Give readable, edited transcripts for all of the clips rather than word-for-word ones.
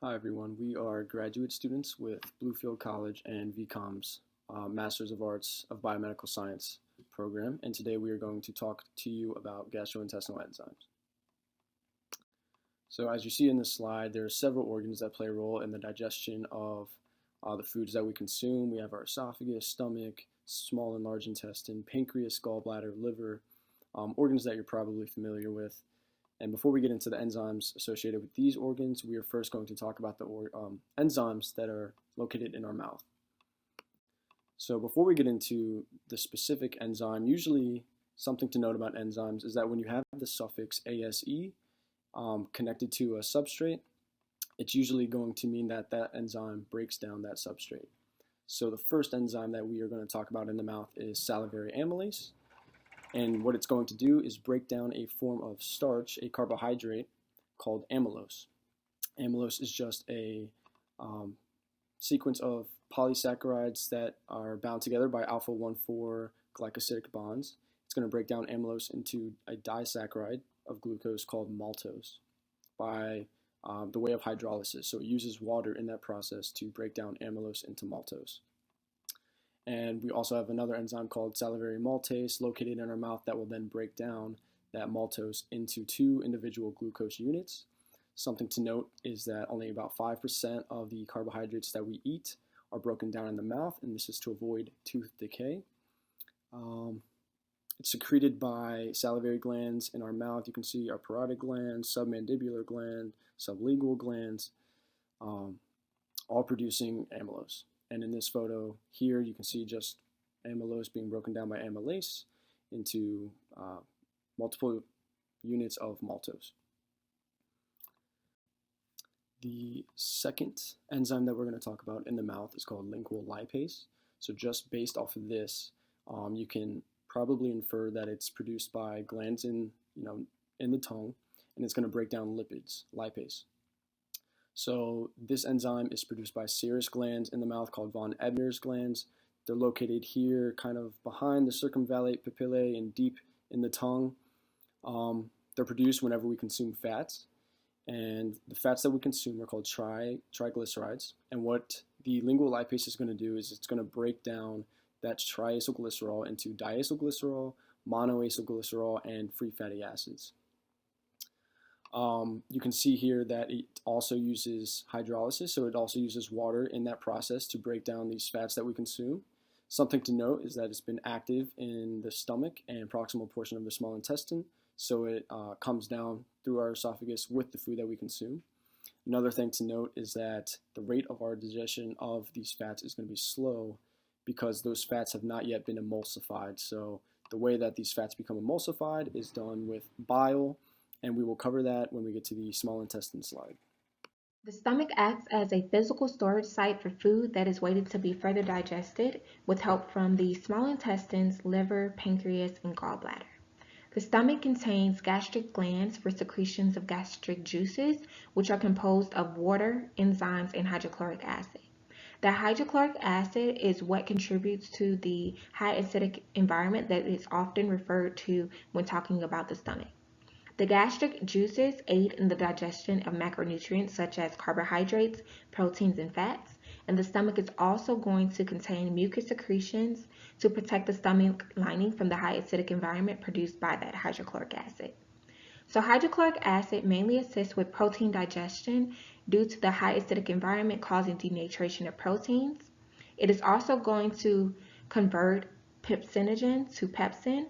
Hi everyone, we are graduate students with Bluefield College and VCOM's Masters of Arts of Biomedical Science program, and today we are going to talk to you about gastrointestinal enzymes. So as you see in this slide, there are several organs that play a role in the digestion of the foods that we consume. We have our esophagus, stomach, small and large intestine, pancreas, gallbladder, liver, organs that you're probably familiar with. And before we get into the enzymes associated with these organs, we are first going to talk about the enzymes that are located in our mouth. So before we get into the specific enzyme, usually something to note about enzymes is that when you have the suffix ase connected to a substrate, it's usually going to mean that that enzyme breaks down that substrate. So the first enzyme that we are going to talk about in the mouth is salivary amylase. And what it's going to do is break down a form of starch, a carbohydrate, called amylose. Amylose is just a sequence of polysaccharides that are bound together by alpha-1,4 glycosidic bonds. It's going to break down amylose into a disaccharide of glucose called maltose by the way of hydrolysis. So it uses water in that process to break down amylose into maltose. And we also have another enzyme called salivary maltase located in our mouth that will then break down that maltose into two individual glucose units. Something to note is that only about 5% of the carbohydrates that we eat are broken down in the mouth, and this is to avoid tooth decay. It's secreted by salivary glands in our mouth. You can see our parotid gland, submandibular gland, sublingual glands, all producing amylose. And in this photo here, you can see just amylose being broken down by amylase into multiple units of maltose. The second enzyme that we're going to talk about in the mouth is called lingual lipase. So just based off of this, you can probably infer that it's produced by glands in the tongue, and it's going to break down lipids, lipase. So this enzyme is produced by serous glands in the mouth called von Ebner's glands. They're located here kind of behind the circumvallate papillae and deep in the tongue. They're produced whenever we consume fats. And the fats that we consume are called triglycerides. And what the lingual lipase is going to do is it's going to break down that triacylglycerol into diacylglycerol, monoacylglycerol, and free fatty acids. You can see here that it also uses hydrolysis, so it also uses water in that process to break down these fats that we consume. Something to note is that it's been active in the stomach and proximal portion of the small intestine, so it comes down through our esophagus with the food that we consume. Another thing to note is that the rate of our digestion of these fats is going to be slow because those fats have not yet been emulsified. So the way that these fats become emulsified is done with bile, and we will cover that when we get to the small intestine slide. The stomach acts as a physical storage site for food that is waiting to be further digested with help from the small intestines, liver, pancreas, and gallbladder. The stomach contains gastric glands for secretions of gastric juices, which are composed of water, enzymes, and hydrochloric acid. The hydrochloric acid is what contributes to the high acidic environment that is often referred to when talking about the stomach. The gastric juices aid in the digestion of macronutrients such as carbohydrates, proteins, and fats, and the stomach is also going to contain mucus secretions to protect the stomach lining from the high acidic environment produced by that hydrochloric acid. So hydrochloric acid mainly assists with protein digestion due to the high acidic environment causing denaturation of proteins. It is also going to convert pepsinogen to pepsin,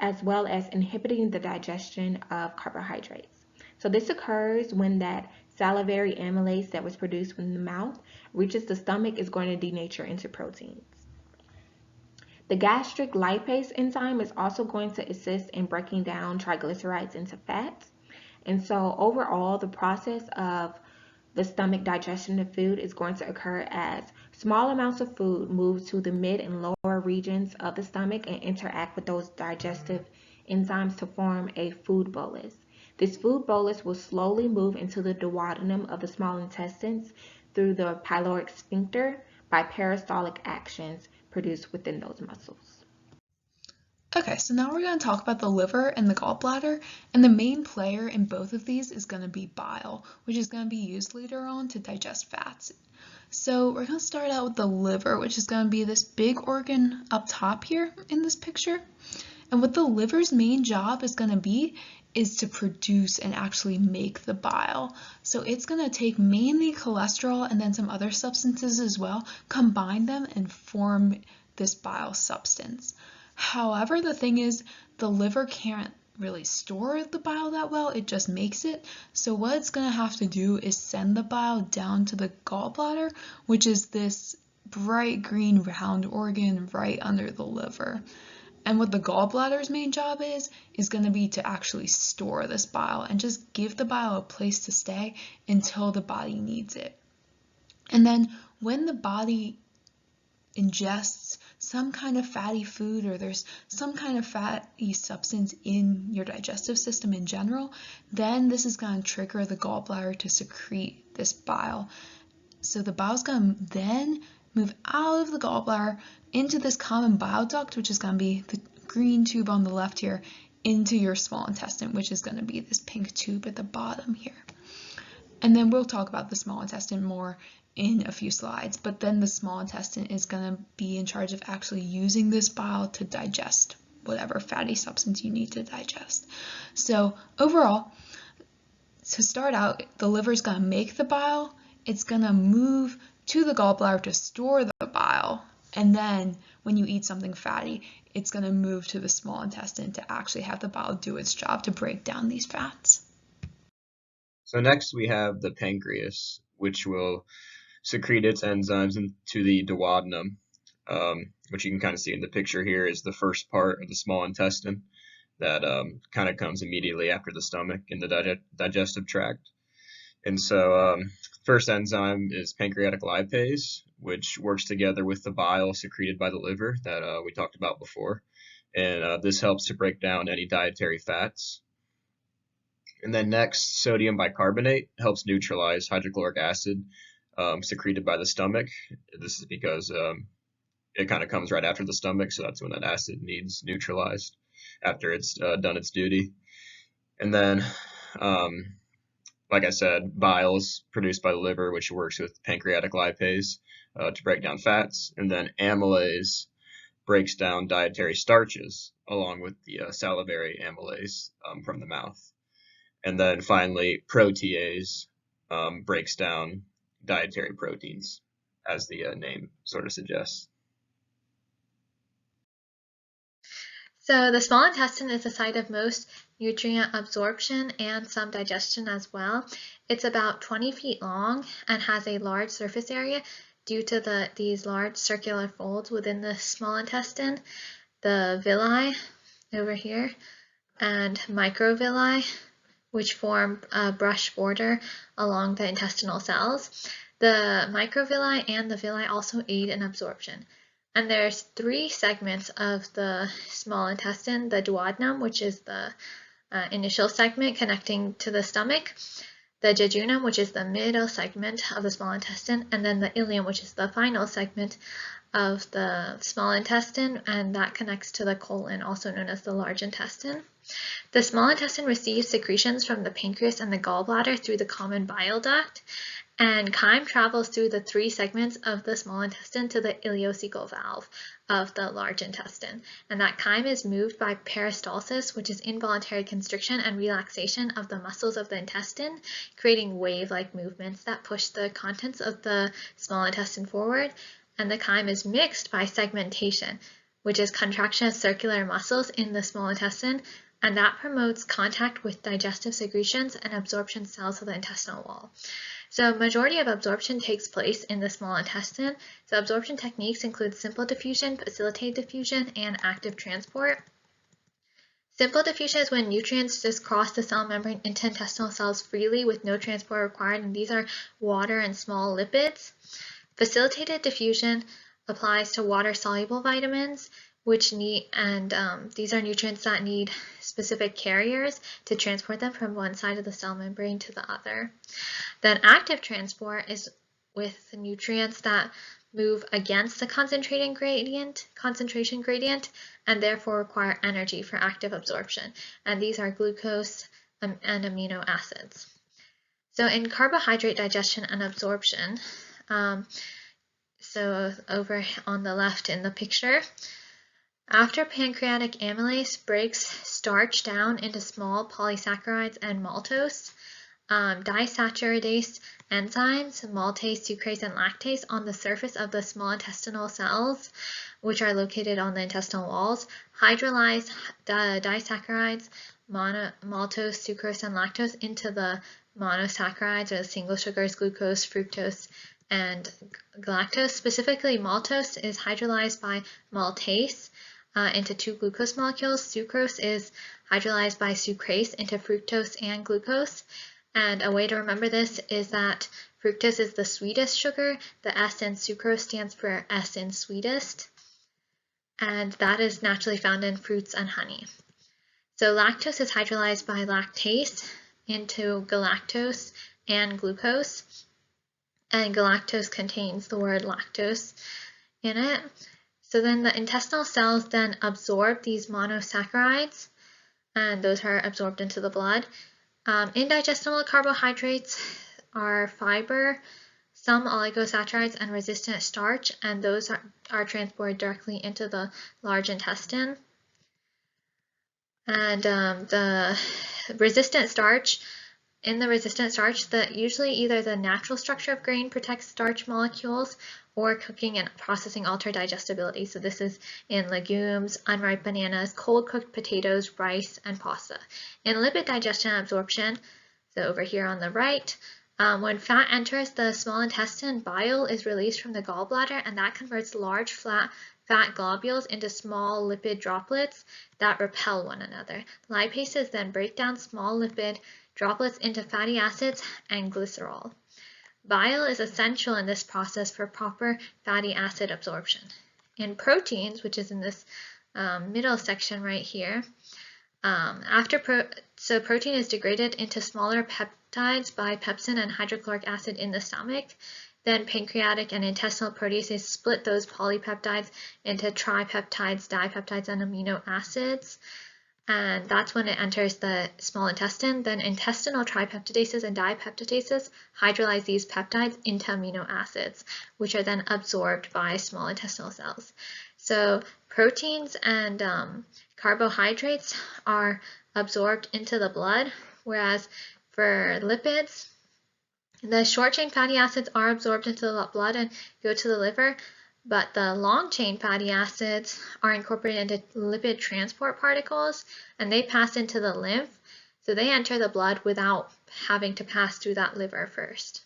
as well as inhibiting the digestion of carbohydrates. So this occurs when that salivary amylase that was produced in the mouth reaches the stomach is going to denature into proteins. The gastric lipase enzyme is also going to assist in breaking down triglycerides into fats. And so overall, the process of the stomach digestion of food is going to occur as small amounts of food move to the mid and lower regions of the stomach and interact with those digestive enzymes to form a food bolus. This food bolus will slowly move into the duodenum of the small intestines through the pyloric sphincter by peristaltic actions produced within those muscles. Okay, so now we're going to talk about the liver and the gallbladder, and the main player in both of these is going to be bile, which is going to be used later on to digest fats. So we're going to start out with the liver, which is going to be this big organ up top here in this picture. And what the liver's main job is going to be is to produce and actually make the bile. So it's going to take mainly cholesterol and then some other substances as well, combine them and form this bile substance. However, the thing is, the liver can't really store the bile that well, it just makes it. So what it's going to have to do is send the bile down to the gallbladder, which is this bright green round organ right under the liver. And what the gallbladder's main job is going to be to actually store this bile and just give the bile a place to stay until the body needs it. And then when the body ingests some kind of fatty food or there's some kind of fatty substance in your digestive system in general, then this is going to trigger the gallbladder to secrete this bile. So the bile is going to then move out of the gallbladder into this common bile duct, which is going to be the green tube on the left here, into your small intestine, which is going to be this pink tube at the bottom here. And then we'll talk about the small intestine more in a few slides, but then the small intestine is going to be in charge of actually using this bile to digest whatever fatty substance you need to digest. So overall, to start out, the liver is going to make the bile, it's going to move to the gallbladder to store the bile, and then when you eat something fatty, it's going to move to the small intestine to actually have the bile do its job to break down these fats. So next we have the pancreas, which will secrete its enzymes into the duodenum, which you can kind of see in the picture here is the first part of the small intestine that kind of comes immediately after the stomach in the digestive tract. And so first enzyme is pancreatic lipase, which works together with the bile secreted by the liver that we talked about before. And this helps to break down any dietary fats. And then next, sodium bicarbonate helps neutralize hydrochloric acid secreted by the stomach. This is because it kind of comes right after the stomach, so that's when that acid needs neutralized after it's done its duty. And then, like I said, bile is produced by the liver, which works with pancreatic lipase to break down fats. And then amylase breaks down dietary starches along with the salivary amylase from the mouth. And then finally, protease breaks down dietary proteins, as the name sort of suggests. So the small intestine is the site of most nutrient absorption and some digestion as well. It's about 20 feet long and has a large surface area due to these large circular folds within the small intestine, the villi over here, and microvilli, which form a brush border along the intestinal cells. The microvilli and the villi also aid in absorption. And there's 3 segments of the small intestine: the duodenum, which is the initial segment connecting to the stomach, the jejunum, which is the middle segment of the small intestine, and then the ileum, which is the final segment of the small intestine, and that connects to the colon, also known as the large intestine. The small intestine receives secretions from the pancreas and the gallbladder through the common bile duct, and chyme travels through the 3 segments of the small intestine to the ileocecal valve of the large intestine. And that chyme is moved by peristalsis, which is involuntary constriction and relaxation of the muscles of the intestine, creating wave-like movements that push the contents of the small intestine forward. And the chyme is mixed by segmentation, which is contraction of circular muscles in the small intestine, and that promotes contact with digestive secretions and absorption cells of the intestinal wall. So majority of absorption takes place in the small intestine. So absorption techniques include simple diffusion, facilitated diffusion, and active transport. Simple diffusion is when nutrients just cross the cell membrane into intestinal cells freely with no transport required, and these are water and small lipids. Facilitated diffusion applies to water-soluble vitamins, which need, and these are nutrients that need specific carriers to transport them from one side of the cell membrane to the other. Then active transport is with nutrients that move against the concentration gradient, and therefore require energy for active absorption. And these are glucose and amino acids. So in carbohydrate digestion and absorption, so over on the left in the picture, after pancreatic amylase breaks starch down into small polysaccharides and maltose, disaccharidase enzymes, maltase, sucrase, and lactase on the surface of the small intestinal cells, which are located on the intestinal walls, hydrolyze the disaccharides, maltose, sucrose, and lactose into the monosaccharides or the single sugars, glucose, fructose, and galactose. Specifically, maltose is hydrolyzed by maltase into 2 glucose molecules. Sucrose is hydrolyzed by sucrase into fructose and glucose. And a way to remember this is that fructose is the sweetest sugar. The S in sucrose stands for S in sweetest. And that is naturally found in fruits and honey. So lactose is hydrolyzed by lactase into galactose and glucose. And galactose contains the word lactose in it. So then the intestinal cells then absorb these monosaccharides, and those are absorbed into the blood. Indigestible carbohydrates are fiber, some oligosaccharides, and resistant starch, and those are transported directly into the large intestine. And the resistant starch, usually either the natural structure of grain protects starch molecules or cooking and processing alter digestibility. So this is in legumes, unripe bananas, cold cooked potatoes, rice, and pasta. In lipid digestion and absorption, so over here on the right, when fat enters the small intestine, bile is released from the gallbladder, and that converts large fat globules into small lipid droplets that repel one another. Lipases then break down small lipid droplets into fatty acids and glycerol. Bile is essential in this process for proper fatty acid absorption. In proteins, which is in this middle section right here, so protein is degraded into smaller peptides by pepsin and hydrochloric acid in the stomach. Then pancreatic and intestinal proteases split those polypeptides into tripeptides, dipeptides, and amino acids. And that's when it enters the small intestine. Then intestinal tripeptidases and dipeptidases hydrolyze these peptides into amino acids, which are then absorbed by small intestinal cells. So proteins and carbohydrates are absorbed into the blood, whereas for lipids, the short-chain fatty acids are absorbed into the blood and go to the liver, but the long-chain fatty acids are incorporated into lipid transport particles, and they pass into the lymph, so they enter the blood without having to pass through that liver first.